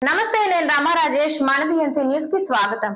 నమస్తే, నేను రమా రాజేష్. మన BNC న్యూస్ కి స్వాగతం.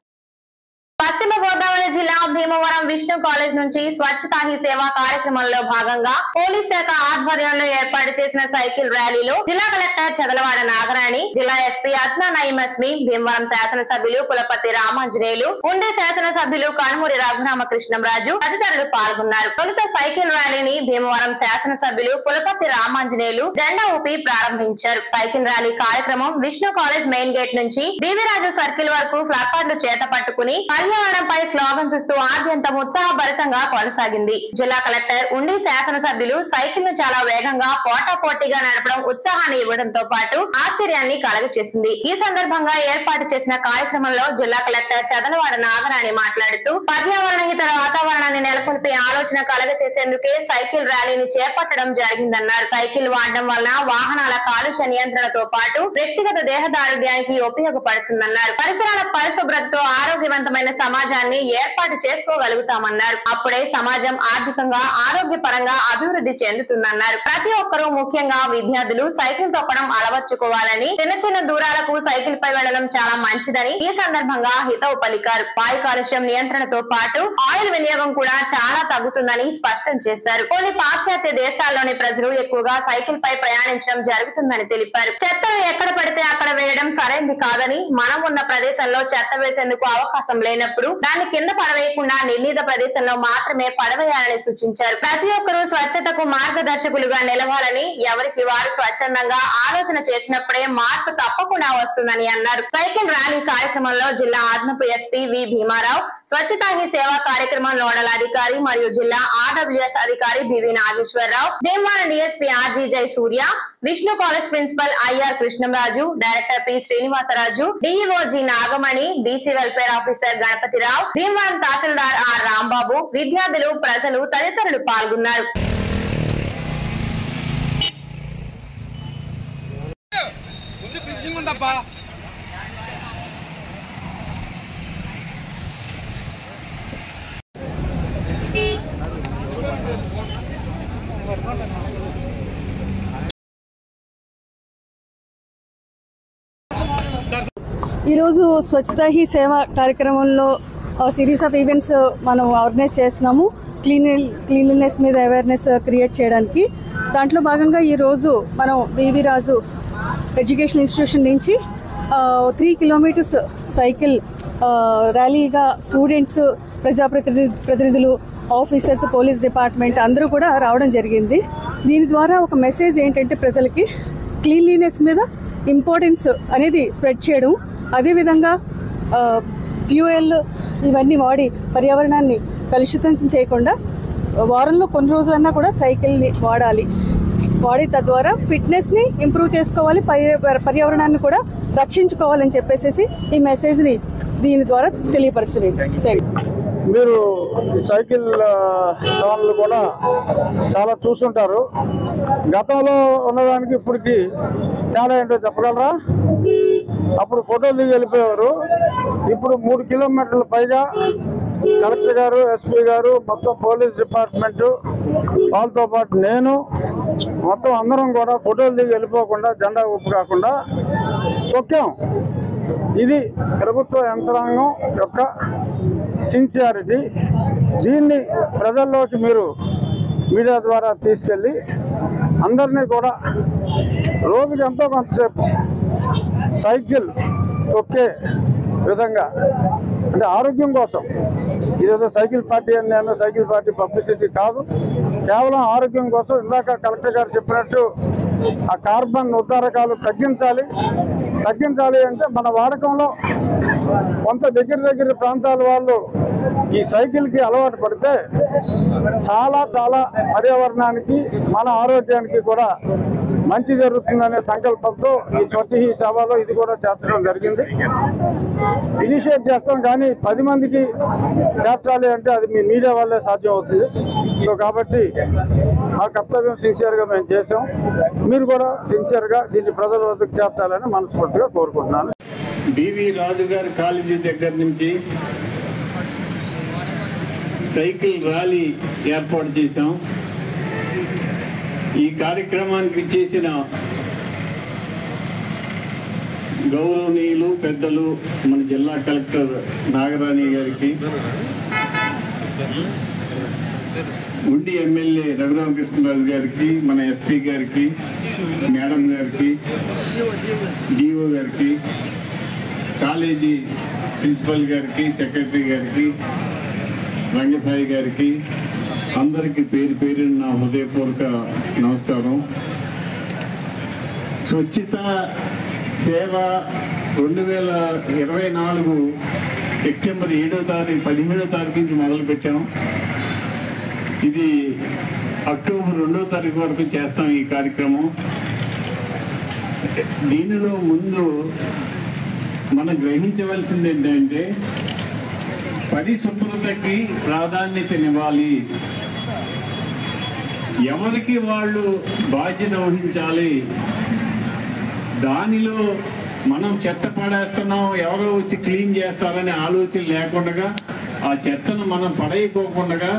పశ్చిమ గోదావరి జిల్లా భీమవరం విష్ణు కాలేజ్ నుంచి స్వచ్ఛతా హీ సేవ కార్యక్రమంలో భాగంగా పోలీస్ శాఖ ఆధ్వర్యంలో ఏర్పాటు చేసిన సైకిల్ ర్యాలీలో జిల్లా కలెక్టర్ చదలవాడ నాగరాణి, జిల్లా ఎస్పీ అద్నా నయీం అస్మి, భీమవరం శాసనసభ్యులు కులపతి రామాంజనేయులు, ఉండే శాసనసభ్యులు కనుమూరి రఘురామకృష్ణంరాజు తదితరులు పాల్గొన్నారు. తొలుత సైకిల్ ర్యాలీని భీమవరం శాసనసభ్యులు కులపతి రామాంజనేయులు జెండా ఊపి ప్రారంభించారు. సైకిల్ ర్యాలీ కార్యక్రమం విష్ణు కాలేజ్ మెయిన్ గేట్ నుంచి బీవీరాజు సర్కిల్ వరకు ప్లాకార్డులు చేత పట్టుకుని పర్యావరణంపై స్లోగన్స్ ఇస్తూ ఆద్యంతం ఉత్సాహభరితంగా కొనసాగింది. జిల్లా కలెక్టర్, ఉండి శాసనసభ్యులు సైకిల్ ను చాలా వేగంగా పోటాపోటీగా నడపడం ఉత్సాహాన్ని ఇవ్వడంతో పాటు ఆశ్చర్యాన్ని కలుగచేసింది. ఈ సందర్భంగా ఏర్పాటు చేసిన కార్యక్రమంలో జిల్లా కలెక్టర్ చదలవాడ నాగరాణి మాట్లాడుతూ పర్యావరణ హిత వాతావరణాన్ని నెలకొల్పే ఆలోచన కలుగచేసేందుకే సైకిల్ ర్యాలీని చేపట్టడం జరిగిందన్నారు. సైకిల్ వాడడం వలన వాహనాల కాలుష్య నియంత్రణతో పాటు వ్యక్తిగత దేహదారుఢ్యానికి ఉపయోగపడుతుందన్నారు. పరిసరాల పరిశుభ్రతతో ఆరోగ్యవంతమైన సమాజాన్ని ఏర్పాటు చేసుకోగలుగుతామన్నారు. అప్పుడే సమాజం ఆర్థికంగా, ఆరోగ్యపరంగా అభివృద్ధి చెందుతుందన్నారు. ప్రతి ఒక్కరూ, ముఖ్యంగా విద్యార్థులు సైకిల్ తొక్కడం అలవర్చుకోవాలని, చిన్న చిన్న దూరాలకు సైకిల్ పై వెళ్లడం చాలా మంచిదని ఈ సందర్భంగా హితవు పలికారు. వాయు కాలుష్యం నియంత్రణతో పాటు ఆయిల్ వినియోగం కూడా చాలా తగ్గుతుందని స్పష్టం చేశారు. కొన్ని పాశ్చాత్య దేశాల్లోని ప్రజలు ఎక్కువగా సైకిల్ పై ప్రయాణించడం జరుగుతుందని తెలిపారు. చెత్తను ఎక్కడ పడితే అక్కడ వేయడం సరైంది కాదని, మనం ఉన్న ప్రదేశంలో చెత్త వేసేందుకు అవకాశం లేనప్పుడు దాన్ని కింద పడవేయకుండా నిర్ణీత ప్రదేశంలో మాత్రమే పడవేయాలని సూచించారు. ప్రతి ఒక్కరూ స్వచ్ఛతకు మార్గదర్శకులుగా నిలవాలని, ఎవరికి వారు స్వచ్ఛందంగా ఆలోచన చేసినప్పుడే మార్పు తప్పకుండా వస్తుందని అన్నారు. సైకిల్ ర్యాలీ కార్యక్రమంలో జిల్లా అదనపు ఎస్పీ వి భీమారావు, స్వచ్ఛతా హీ సేవా కార్యక్రమం నోడల్ అధికారి మరియు జిల్లా RWS అధికారి BV Nageswararao, Bhimavaram DSP RG Jai Surya, Vishnu college principal IR Krishnamraju, director P Srinivasaraju, DEO G Nagamani, DC welfare officer Ganapathirao, Bhimavaram తహసీల్దార్ R రాంబాబు, విద్యార్థులు, ప్రజలు తదితరులు పాల్గొన్నారు. ఈరోజు స్వచ్ఛతా హీ సేవ కార్యక్రమంలో సిరీస్ ఆఫ్ ఈవెంట్స్ మనం ఆర్గనైజ్ చేస్తున్నాము. క్లీన్లీనెస్ మీద అవేర్నెస్ క్రియేట్ చేయడానికి. దాంట్లో భాగంగా ఈరోజు మనం బీవీ రాజు ఎడ్యుకేషన్ ఇన్స్టిట్యూషన్ నుంచి 3 కిలోమీటర్స్ సైకిల్ ర్యాలీగా స్టూడెంట్స్, ప్రతినిధులు, ఆఫీసర్స్, పోలీస్ డిపార్ట్మెంట్ అందరూ కూడా రావడం జరిగింది. దీని ద్వారా ఒక మెసేజ్ ఏంటంటే ప్రజలకి క్లీన్లీనెస్ మీద ఇంపార్టెన్స్ అనేది స్ప్రెడ్ చేయడం, అదేవిధంగా ఫ్యూయల్ ఇవన్నీ వాడి పర్యావరణాన్ని కలుషితం చేయకుండా వారంలో కొన్ని రోజులన్నా కూడా సైకిల్ని వాడి తద్వారా ఫిట్నెస్ని ఇంప్రూవ్ చేసుకోవాలి, పర్యావరణాన్ని కూడా రక్షించుకోవాలని చెప్పేసి ఈ మెసేజ్ని దీని ద్వారా తెలియపరచలేదు. మీరు సైకిల్ టౌన్లు కూడా చాలా చూస్తుంటారు. గతంలో ఉన్నదానికి ఇప్పటికి తేడా ఏంటో చెప్పగలరా? అప్పుడు ఫోటోలు దిగి వెళ్ళిపోయేవారు. ఇప్పుడు 3 కిలోమీటర్ల పైగా కలెక్టర్ గారు, ఎస్పీ గారు, మొత్తం పోలీస్ డిపార్ట్మెంటు వాళ్ళతో పాటు నేను మొత్తం అందరం కూడా ఫోటోలు దిగి వెళ్ళిపోకుండా, జెండా ఊపు కాకుండా తొక్కాం. ఇది ప్రభుత్వ యంత్రాంగం యొక్క సిన్సియారిటీ. దీన్ని ప్రజల్లోకి మీరు మీడియా ద్వారా తీసుకెళ్ళి అందరినీ కూడా రోజుకి ఎంతో కొంతసేపు సైకిల్ తొక్కే విధంగా, అంటే ఆరోగ్యం కోసం, ఇదేదో సైకిల్ పార్టీ అని నేను సైకిల్ పార్టీ పబ్లిసిటీ కాదు, కేవలం ఆరోగ్యం కోసం. ఇందాక కలెక్టర్ గారు చెప్పినట్టు ఆ కార్బన్ ఉద్గారకాలు తగ్గించాలి అంటే మన వాడకంలో కొంత దగ్గర ప్రాంతాల వాళ్ళు ఈ సైకిల్కి అలవాటు పడితే చాలా పర్యావరణానికి, మన ఆరోగ్యానికి కూడా మంచి జరుగుతుందనే సంకల్పంతో ఈ స్వచ్ఛ హీ సేవలో ఇది కూడా చేర్చడం జరిగింది. ఇనిషియేట్ చేస్తాం, కానీ 10 మందికి చేర్చాలి అంటే అది మీ మీడియా వల్లే సాధ్యం అవుతుంది. సో కాబట్టి ఆ కర్తవ్యం సిన్సియర్గా మేము చేసాం. మీరు కూడా సిన్సియర్గా దీన్ని ప్రజల వద్దకు చేర్చాలని మనస్ఫూర్తిగా కోరుకుంటున్నాను. బీవీ రాజు గారి కాలేజీ దగ్గర నుంచి సైకిల్ ర్యాలీ ఏర్పాటు చేశాం. ఈ కార్యక్రమానికి చేసిన గౌరవనీయులు పెద్దలు మన జిల్లా కలెక్టర్ నాగరాణి గారికి, ఉండి ఎమ్మెల్యే రఘురామకృష్ణరాజు గారికి, మన ఎస్పీ గారికి, మేడం గారికి, డిఓ గారికి, కాలేజీ ప్రిన్సిపల్ గారికి, సెక్రటరీ గారికి, రంగసాయి గారికి, అందరికీ పేరు పేరున నా హృదయపూర్వక నమస్కారం. స్వచ్ఛత సేవ 2024 సెప్టెంబర్ 7వ తారీఖు 17వ తారీఖు నుంచి మొదలుపెట్టాం. ఇది అక్టోబర్ 2వ తారీఖు వరకు చేస్తాం ఈ కార్యక్రమం. దీనిలో ముందు మనం గ్రహించవలసింది ఏంటంటే పరిశుభ్రతకి ప్రాధాన్యతనివ్వాలి. ఎవరికి వాళ్ళు బాధ్యత వహించాలి. దానిలో మనం చెత్త పడేస్తున్నాం, ఎవరో వచ్చి క్లీన్ చేస్తారనే ఆలోచన లేకుండా ఆ చెత్తను మనం పడేయకోకుండా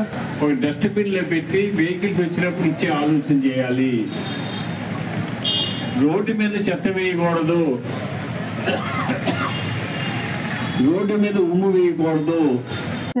ఒక డస్ట్బిన్లో పెట్టి వెహికల్స్ వచ్చినప్పుడు ఇచ్చే ఆలోచన చేయాలి. రోడ్డు మీద చెత్త వేయకూడదు, రోడ్డు మీద ఉమ్ము వేయకూడదు.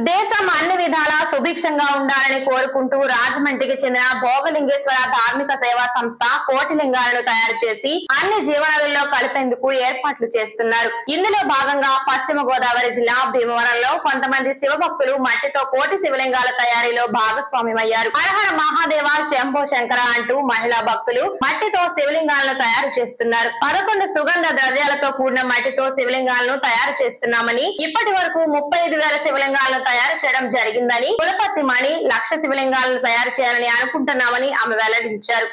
దేశం అన్ని విధాలా సుభిక్షంగా ఉండాలని కోరుకుంటూ రాజమండ్రికి చెందిన భోగలింగేశ్వర ధార్మిక సేవా సంస్థ కోటి లింగాలను తయారు చేసి అన్ని జీవనాలలో కలిపేందుకు ఏర్పాట్లు చేస్తున్నారు. ఇందులో భాగంగా పశ్చిమ గోదావరి జిల్లా భీమవరంలో కొంతమంది శివభక్తులు మట్టితో కోటి శివలింగాల తయారీలో భాగస్వామ్యమయ్యారు. హరహర మహాదేవ శంభో శంకర అంటూ మహిళా భక్తులు మట్టితో శివలింగాలను తయారు చేస్తున్నారు. 11 సుగంధ ద్రవ్యాలతో కూడిన మట్టితో శివలింగాలను తయారు చేస్తున్నామని, ఇప్పటి వరకు 35,000 శివలింగాలను తయారు చేయడం జరిగిందని, కులపతి మణి 1,00,000 శివలింగాలను తయారు చేయాలని అనుకుంటున్నామని ఆమె వెల్లడించారు.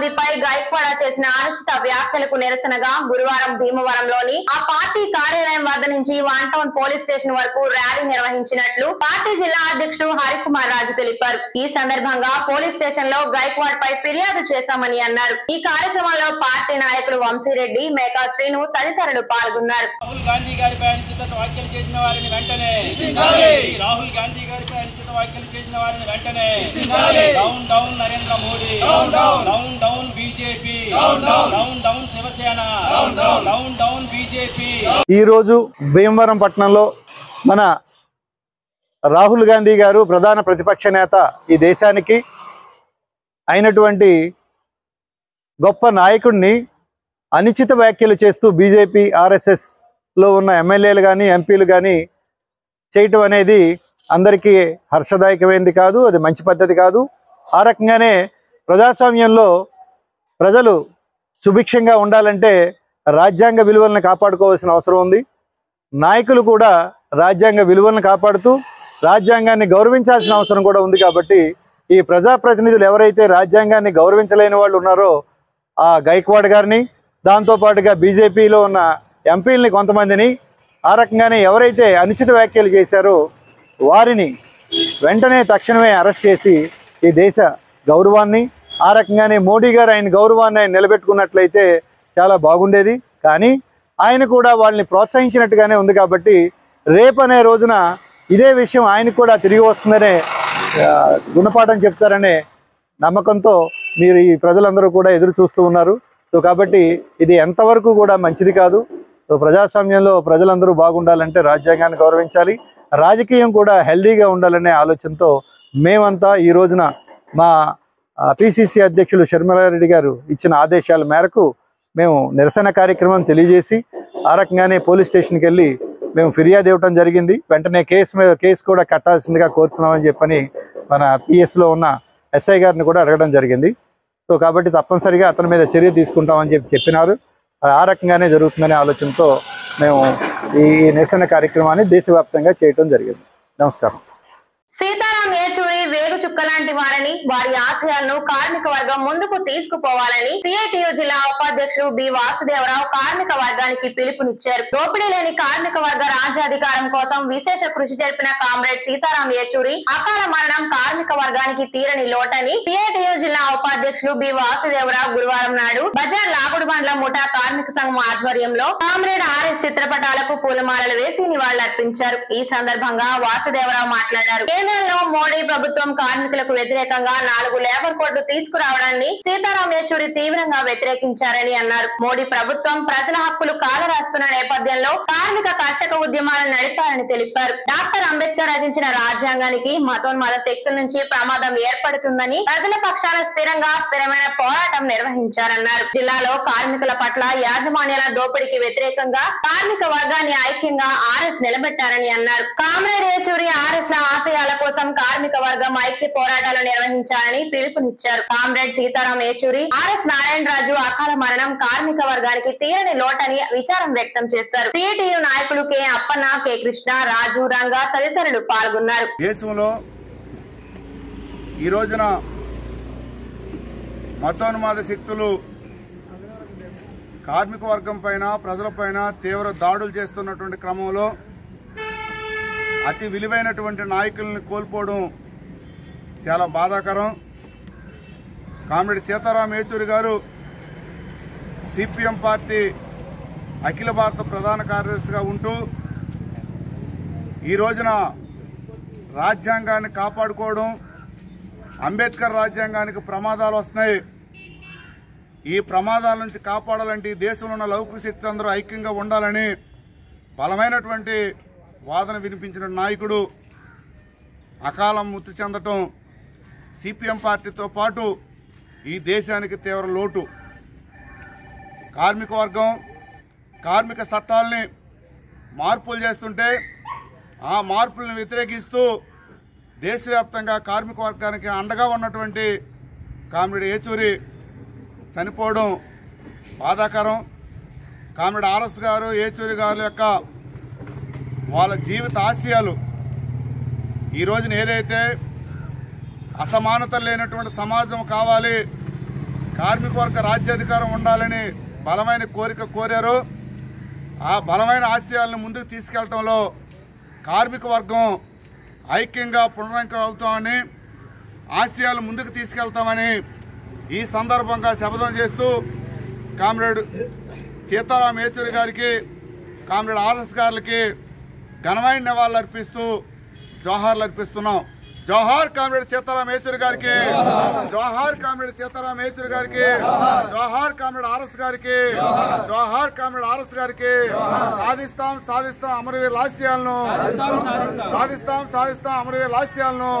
గాంధీపై గైక్వాడ చేసిన అనుచిత వ్యాఖ్యలకు నిరసనగా గురువారం భీమవరంలోని ఆ పార్టీ కార్యాలయం వద్ద నుంచి 1 టౌన్ పోలీస్ స్టేషన్ వరకు ర్యాలీ నిర్వహించినట్లు పార్టీ జిల్లా అధ్యక్షుడు హరికుమార్ రాజు తెలిపారు. ఈ సందర్భంగా పోలీస్ స్టేషన్ లో గైక్వాడ్ పై ఫిర్యాదు చేశామని అన్నారు. ఈ కార్యక్రమంలో పార్టీ నాయకులు వంశీరెడ్డి, మేకా శ్రీను తదితరులు పాల్గొన్నారు. రాహుల్ గాంధీ గారిపై అనుచిత వ్యాఖ్యలు చేసిన వారిని వెంటనే రాహుల్ గాంధీ గారిపై అనుచిత వ్యాఖ్యలు చేసిన వారిని వెంటనే down down Narendra Modi, down down BJP, down down Shiv Sena, down down BJP. ఈ రోజు భీమవరం పట్టణంలో మన రాహుల్ గాంధీ గారు ప్రధాన ప్రతిపక్ష నేత ఈ దేశానికి అయినటువంటి గొప్ప నాయకుడిని అనుచిత వ్యాఖ్యలు చేస్తూ బీజేపీ ఆర్ఎస్ఎస్ లో ఉన్న ఎమ్మెల్యేలు కానీ ఎంపీలు కానీ చేయటం అనేది అందరికీ హర్షదాయకమైనది కాదు, అది మంచి పద్ధతి కాదు. ఆ రకంగానే ప్రజాస్వామ్యంలో ప్రజలు సుభిక్షంగా ఉండాలంటే రాజ్యాంగ విలువలను కాపాడుకోవాల్సిన అవసరం ఉంది. నాయకులు కూడా రాజ్యాంగ విలువలను కాపాడుతూ రాజ్యాంగాన్ని గౌరవించాల్సిన అవసరం కూడా ఉంది. కాబట్టి ఈ ప్రజాప్రతినిధులు ఎవరైతే రాజ్యాంగాన్ని గౌరవించలేని వాళ్ళు ఉన్నారో ఆ గైక్వాడ్ గారిని, దాంతోపాటుగా బీజేపీలో ఉన్న ఎంపీలని కొంతమందిని, ఆ రకంగానే ఎవరైతే అనుచిత వ్యాఖ్యలు చేశారో వారిని వెంటనే తక్షణమే అరెస్ట్ చేసి ఈ దేశ గౌరవాన్ని, ఆ రకంగానే మోడీ గారు ఆయన గౌరవాన్ని ఆయన నిలబెట్టుకున్నట్లయితే చాలా బాగుండేది. కానీ ఆయన కూడా వాళ్ళని ప్రోత్సహించినట్టుగానే ఉంది. కాబట్టి రేపనే రోజున ఇదే విషయం ఆయనకు కూడా తిరిగి వస్తుందనే గుణపాఠం చెప్తారనే నమ్మకంతో మీరు ఈ ప్రజలందరూ కూడా ఎదురు చూస్తూ ఉన్నారు. సో కాబట్టి ఇది ఎంతవరకు కూడా మంచిది కాదు. సో ప్రజాస్వామ్యంలో ప్రజలందరూ బాగుండాలంటే రాజ్యాంగాన్ని గౌరవించాలి, రాజకీయం కూడా హెల్దీగా ఉండాలనే ఆలోచనతో మేమంతా ఈ రోజున మా పిసిసి అధ్యక్షులు షర్మిలారెడ్డి గారు ఇచ్చిన ఆదేశాల మేరకు మేము నిరసన కార్యక్రమం తెలియజేసి ఆ రకంగానే పోలీస్ స్టేషన్కి వెళ్ళి మేము ఫిర్యాదు ఇవ్వడం జరిగింది. వెంటనే కేసు కూడా కట్టాల్సిందిగా కోరుతున్నామని చెప్పని మన పిఎస్లో ఉన్న ఎస్ఐ గారిని కూడా అడగడం జరిగింది. సో కాబట్టి తప్పనిసరిగా అతని మీద చర్య తీసుకుంటామని చెప్పినారు. ఆ రకంగానే జరుగుతుందనే ఆలోచనతో మేము ఈ నిరసన కార్యక్రమాన్ని దేశవ్యాప్తంగా చేయడం జరిగింది. నమస్కారం. సీతారాం యేచూరి వేగు చుక్కలాంటి వారని, వారి ఆశయాలను కార్మిక వర్గం ముందుకు తీసుకుపోవాలని సిఐటియు జిల్లా ఉపాధ్యక్షుడు బి వాసుదేవరావు కార్మిక వర్గానికి పిలుపునిచ్చారు. దోపిడీ లేని కార్మిక వర్గ రాజ్యాధికారం కోసం విశేష కృషి జరిపిన కామ్రేడ్ సీతారాం యేచూరి అకాల మరణం కార్మిక వర్గానికి తీరని లోటని సిఐటియు జిల్లా ఉపాధ్యక్షుడు బి వాసుదేవరావు గురువారం నాడు బజార్ లాగుడు బండ్ల ముఠా కార్మిక సంఘం ఆధ్వర్యంలో కామ్రేడ్ ఆర్ఎస్ చిత్రపటాలకు పూలమాలలు వేసి నివాళులర్పించారు. ఈ సందర్భంగా వాసుదేవరావు మాట్లాడారు. కేంద్రంలో మోడీ ప్రభుత్వం కార్మికులకు వ్యతిరేకంగా 4 లేబర్ కోడ్లు తీసుకురావడాన్ని సీతారాం యేచూరి తీవ్రంగా వ్యతిరేకించారని అన్నారు. మోడీ ప్రభుత్వం ప్రజల హక్కులు కాలరాస్తున్న నేపథ్యంలో కార్మిక కర్షక ఉద్యమాలను నడిపారని తెలిపారు. డాక్టర్ అంబేద్కర్ రచించిన రాజ్యాంగానికి మతోన్మాద శక్తుల నుంచి ప్రమాదం ఏర్పడుతుందని ప్రజల పక్షాన స్థిరమైన పోరాటం నిర్వహించారన్నారు. జిల్లాలో కార్మికుల పట్ల యాజమాన్యాల దోపిడీకి వ్యతిరేకంగా కార్మిక వర్గాన్ని ఐక్యంగా ఆర్ఎస్ నిలబెట్టారని అన్నారు. కామ్రేడ్ యేచూరి ఆర్ఎస్ ల ఆశయాల కోసం కార్మిక వర్గం ఐక్య పోరాటాలు నిర్వహించాలని పిలుపునిచ్చారు. కామ్రేడ్ సీతారాం యేచూరి, ఆర్ఎస్ నారాయణరాజు అకాల మరణం కార్మిక వర్గానికి తీరని లోటని విచారం వ్యక్తం చేశారు. సిఐటియు నాయకులు కె అప్పన్న, కె కృష్ణ, రాజు, రంగా తదితరులు పాల్గొన్నారు. దేశంలో ఈ రోజున మతోన్మాద శక్తులు కార్మిక వర్గం పైన, ప్రజలపైన తీవ్ర దాడులు చేస్తున్నటువంటి క్రమంలో అతి విలువైనటువంటి నాయకుల్ని కోల్పోవడం చాలా బాధాకరం. కామ్రేడ్ సీతారాం యేచూరి గారు సిపిఎం పార్టీ అఖిల భారత ప్రధాన కార్యదర్శిగా ఉంటూ ఈ రోజున రాజ్యాంగాన్ని కాపాడుకోవడం, అంబేద్కర్ రాజ్యాంగానికి ప్రమాదాలు వస్తున్నాయి, ఈ ప్రమాదాల నుంచి కాపాడాలంటే ఈ దేశంలో ఉన్న లౌకిక శక్తి అందరూ ఐక్యంగా ఉండాలని బలమైనటువంటి వాదన వినిపించిన నాయకుడు అకాలం మృతి చెందటం సిపిఎం పార్టీతో పాటు ఈ దేశానికి తీవ్ర లోటు. కార్మిక వర్గం కార్మిక చట్టాలని మార్పులు చేస్తుంటే ఆ మార్పులను వ్యతిరేకిస్తూ దేశవ్యాప్తంగా కార్మిక వర్గానికి అండగా ఉన్నటువంటి కామ్రేడ్ యేచూరి చనిపోవడం బాధాకరం. కామ్రేడ్ ఆర్ఎస్ గారు, యేచూరి గారి యొక్క వాళ్ళ జీవిత ఆశయాలు ఈ రోజున ఏదైతే అసమానత లేనటువంటి సమాజం కావాలి, కార్మిక వర్గ రాజ్యాధికారం ఉండాలని బలమైన కోరిక కోరారు. ఆ బలమైన ఆశయాలను ముందుకు తీసుకెళ్లడంలో కార్మిక వర్గం ఐక్యంగా పునరంకితం అవుతామని, ఆశయాలు ముందుకు తీసుకెళ్తామని ఈ సందర్భంగా శపథం చేస్తూ కామ్రేడ్ సీతారాం యేచూరి గారికి, కామ్రేడ్ ఆర్ఎస్ గారికి ఘనమైన నివాళులు అర్పిస్తూ జోహార్లు అర్పిస్తున్నాం. జోహార్ కామ్రేడ్ సీతారాం యేచూరి గారికి, జోహార్ కామ్రేడ్ సీతారాం యేచూరి గారికి, జోహార్ కామ్రేడ్ ఆర్ఎస్ గారికి, జోహార్ కామ్రేడ్ ఆర్ఎస్ గారికి. సాధిస్తాం సాధిస్తాం అమరవీరుల ఆశయాలను, సాధిస్తాం అమరవీరుల ఆశయాలను.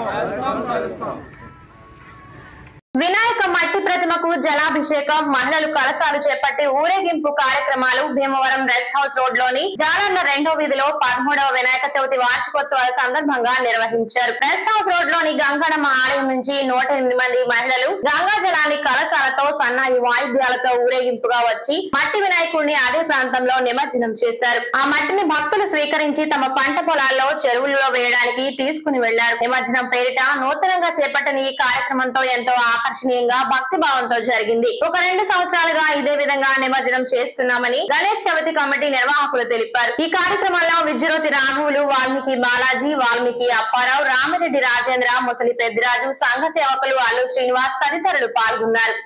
వినాయక మట్టి ప్రతిమకు జలాభిషేకం, మహిళలు కలశాలు చేపట్టి ఊరేగింపు కార్యక్రమాలు భీమవరం రెస్ట్ హౌస్ రోడ్ లోని జాలన్న 2వ వీధిలో 13వ వినాయక చవితి వార్షికోత్సవాల సందర్భంగా నిర్వహించారు. రెస్ట్ హౌస్ రోడ్ లోని గంగడమ్మ ఆలయం నుంచి 108 మంది మహిళలు గంగా జలాన్ని కలశాలతో సన్నాయి వాయిద్యాలతో ఊరేగింపుగా వచ్చి మట్టి వినాయకుడిని అదే ప్రాంతంలో నిమజ్జనం చేశారు. ఆ మట్టిని భక్తులు స్వీకరించి తమ పంట పొలాల్లో చెరువుల్లో వేయడానికి తీసుకుని వెళ్లారు. నిమజ్జనం పేరిట నూతనంగా చేపట్టిన ఈ కార్యక్రమంతో ఎంతో ఆకర్షణీయంగా భక్తి భావంతో జరిగింది. ఒక 2 సంవత్సరాలుగా ఇదే విధంగా నిమజ్జనం చేస్తున్నామని గణేష్ చవితి కమిటీ నిర్వాహకులు తెలిపారు. ఈ కార్యక్రమంలో విద్యురోతి రాఘవులు, వాల్మీకి బాలాజీ, వాల్మీకి అప్పారావు, రామిరెడ్డి రాజేంద్ర, ముసలి పెద్దిరాజు, సంఘ సేవకులు అల్లు శ్రీనివాస్ తదితరులు పాల్గొన్నారు.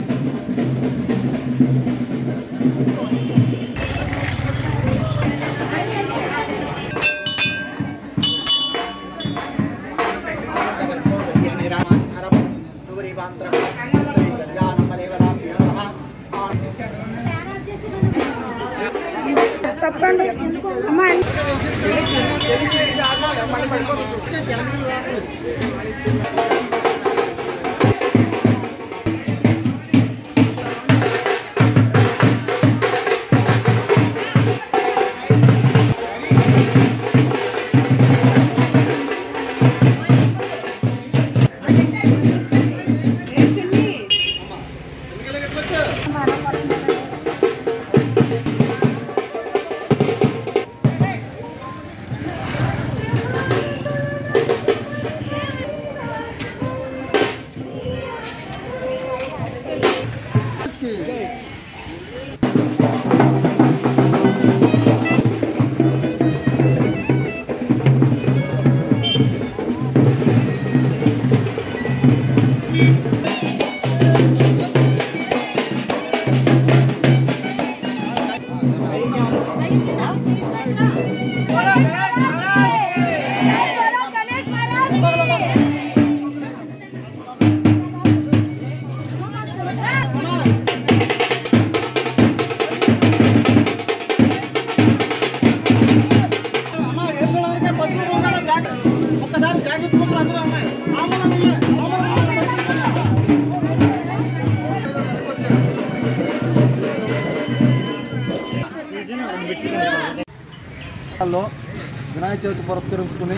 వినాయక చవితి పురస్కరించుకుని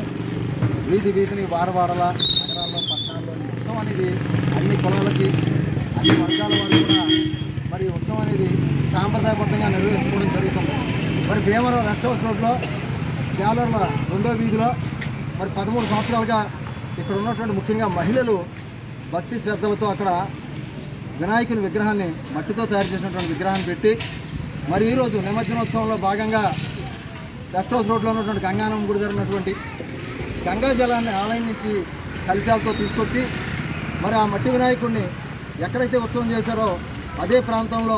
వీధిని వాడవాడల నగరాల్లో పట్టణాల్లో ఉత్సవం అనేది అన్ని కులాలకి అన్ని వర్గాల వాళ్ళు కూడా మరి ఉత్సవం అనేది సాంప్రదాయబద్ధంగా నిర్వహించుకోవడం జరుగుతుంది. మరి భీమవరం రెస్ట్ హౌస్ రోడ్లో జాలర్ల 2వ వీధిలో మరి 13 సంవత్సరాలుగా ఇక్కడ ఉన్నటువంటి ముఖ్యంగా మహిళలు భక్తి శ్రద్ధలతో అక్కడ వినాయకుని విగ్రహాన్ని మట్టితో తయారు చేసినటువంటి విగ్రహాన్ని పెట్టి మరి ఈరోజు నిమజ్జనోత్సవంలో భాగంగా రెస్ట్ హౌస్ రోడ్లో ఉన్నటువంటి గంగానమ్మ గుడి దగ్గర ఉన్నటువంటి గంగా జలాన్ని ఆలయం నుంచి కలశాలతో తీసుకొచ్చి మరి ఆ మట్టి వినాయకుడిని ఎక్కడైతే ఉత్సవం చేశారో అదే ప్రాంతంలో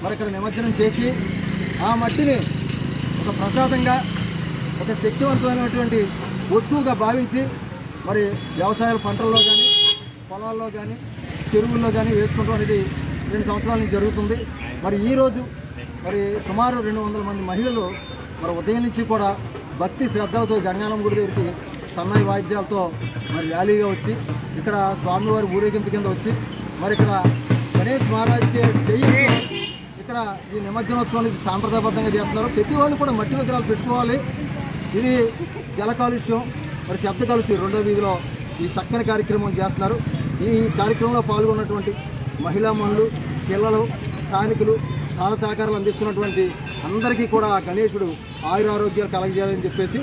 మరి ఇక్కడ నిమజ్జనం చేసి ఆ మట్టిని ఒక ప్రసాదంగా ఒక శక్తివంతమైనటువంటి వస్తువుగా భావించి మరి వ్యవసాయ పంటల్లో కానీ పొలాల్లో కానీ చెరువుల్లో కానీ వేసుకుంటూ అనేది 2 సంవత్సరాల నుంచి జరుగుతుంది. మరి ఈరోజు మరి సుమారు 200 మంది మహిళలు మరి ఉదయం నుంచి కూడా భక్తి శ్రద్ధలతో గంగానమ్మ గుడి దగ్గరికి సన్నాయి వాయిద్యాలతో మరి ర్యాలీగా వచ్చి ఇక్కడ స్వామివారి ఊరేగింపు కింద వచ్చి మరి ఇక్కడ గణేష్ మహారాజ్కి చెయ్యి ఇక్కడ ఈ నిమజ్జనోత్సవం అనేది సాంప్రదాయబద్ధంగా చేస్తున్నారు. ప్రతి వాళ్ళు కూడా మట్టి విగ్రహాలు పెట్టుకోవాలి. ఇది జల కాలుష్యం మరి శబ్ద కాలుష్యం 2వ వీధిలో ఈ చక్కని కార్యక్రమం చేస్తున్నారు. ఈ కార్యక్రమంలో పాల్గొన్నటువంటి మహిళామణులు, పిల్లలు, స్థానికులు సహకారాలు అందిస్తున్నటువంటి అందరికీ కూడా గణేశుడు ఆయురారోగ్యాలు కలగజేయాలని చెప్పేసి